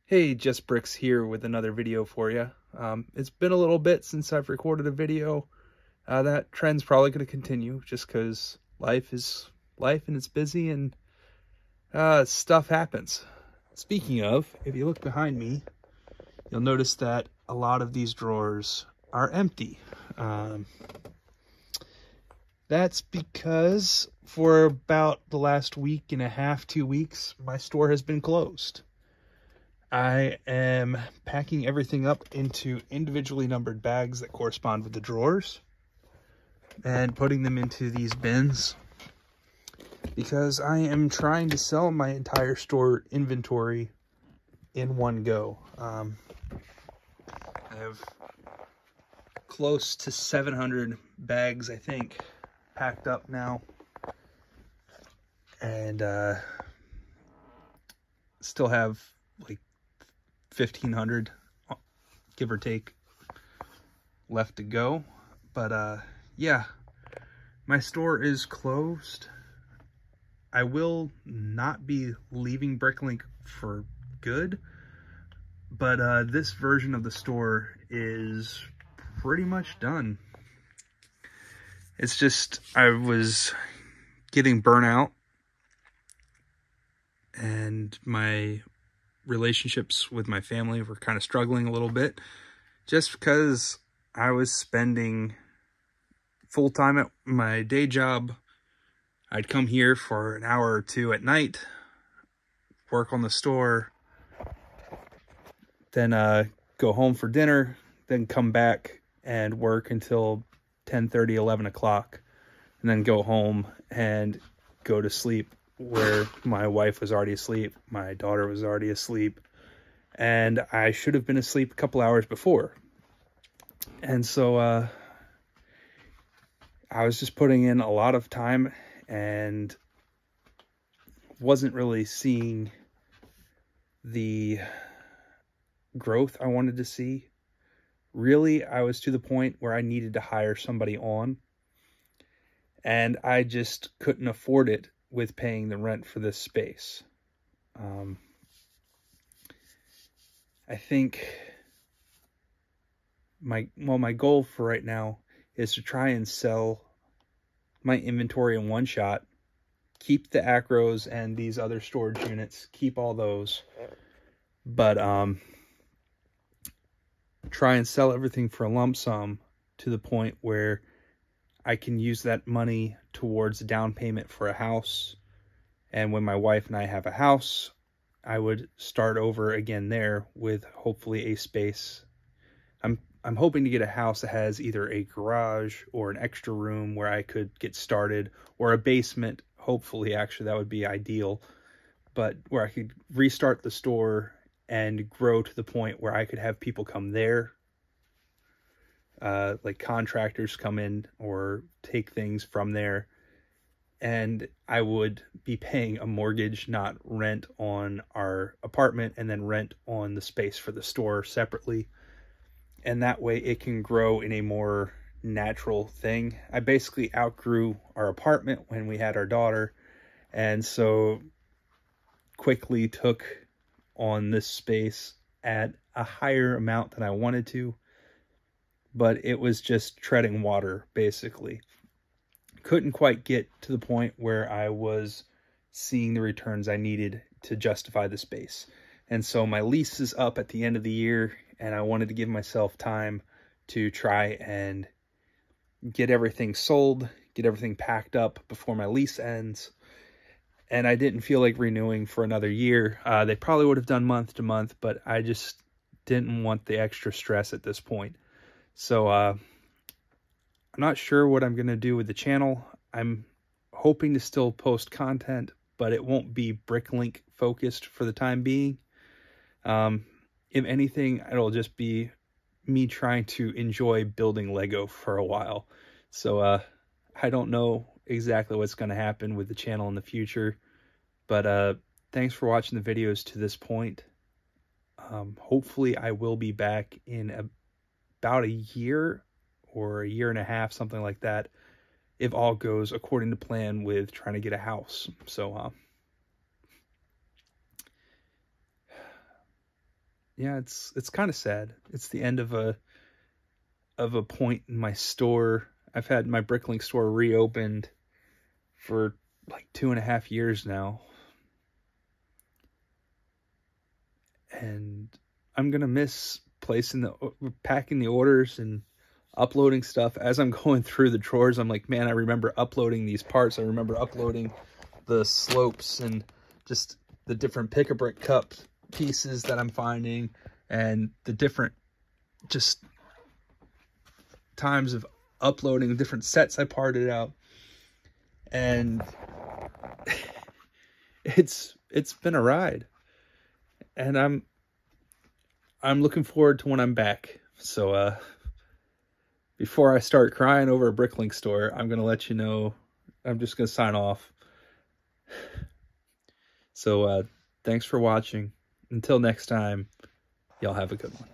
Hey, Just Bricks here with another video for you. It's been a little bit since I've recorded a video. That trend's probably going to continue just because life is life and it's busy and stuff happens. Speaking of, if you look behind me, you'll notice that a lot of these drawers are empty. That's because for about the last week and a half, 2 weeks, my store has been closed. I am packing everything up into individually numbered bags that correspond with the drawers and putting them into these bins because I am trying to sell my entire store inventory in one go. I have close to 700 bags, I think, packed up now, and still have like 1,500, give or take, left to go. But yeah, my store is closed. I will not be leaving Bricklink for good, but this version of the store is pretty much done. It's just, I was getting burnout and my relationships with my family were kind of struggling a little bit just because I was spending full time at my day job. I'd come here for an hour or two at night, work on the store, then go home for dinner, then come back and work until 10:30, 11 o'clock, and then go home and go to sleep, where my wife was already asleep, my daughter was already asleep, and I should have been asleep a couple hours before. And so I was just putting in a lot of time and wasn't really seeing the growth I wanted to see. Really, I was to the point where I needed to hire somebody on, and I just couldn't afford it with paying the rent for this space. I think my goal for right now is to try and sell my inventory in one shot, keep the Acros and these other storage units, keep all those, but try and sell everything for a lump sum to the point where I can use that money towards a down payment for a house. And when my wife and I have a house, I would start over again there with hopefully a space. I'm hoping to get a house that has either a garage or an extra room where I could get started, or a basement. Hopefully, actually, that would be ideal. But where I could restart the store and grow to the point where I could have people come there, like contractors come in or take things from there, and I would be paying a mortgage, not rent, on our apartment, and then rent on the space for the store separately. And that way it can grow in a more natural thing. I basically outgrew our apartment when we had our daughter, and so quickly took on this space at a higher amount than I wanted to, but it was just treading water, basically. Couldn't quite get to the point where I was seeing the returns I needed to justify the space. And so my lease is up at the end of the year, and I wanted to give myself time to try and get everything sold, get everything packed up before my lease ends. And I didn't feel like renewing for another year. They probably would have done month to month, but I just didn't want the extra stress at this point. So I'm not sure what I'm going to do with the channel. I'm hoping to still post content, but it won't be Bricklink focused for the time being. If anything, it'll just be me trying to enjoy building Lego for a while. So I don't know exactly what's going to happen with the channel in the future, but thanks for watching the videos to this point. Hopefully I will be back in about a year or a year and a half, something like that, if all goes according to plan with trying to get a house. So yeah, it's kind of sad. It's the end of a point in my store. I've had my Bricklink store reopened for like 2.5 years now. And I'm going to miss packing the orders and uploading stuff. As I'm going through the drawers, I'm like, man, I remember uploading these parts. I remember uploading the slopes and just the different pick-a-brick cup pieces that I'm finding, and the different just times of uploading different sets I parted out. And it's been a ride, and I'm looking forward to when I'm back. So before I start crying over a Bricklink store, I'm gonna let you know. I'm just gonna sign off. So thanks for watching. Until next time, y'all have a good one.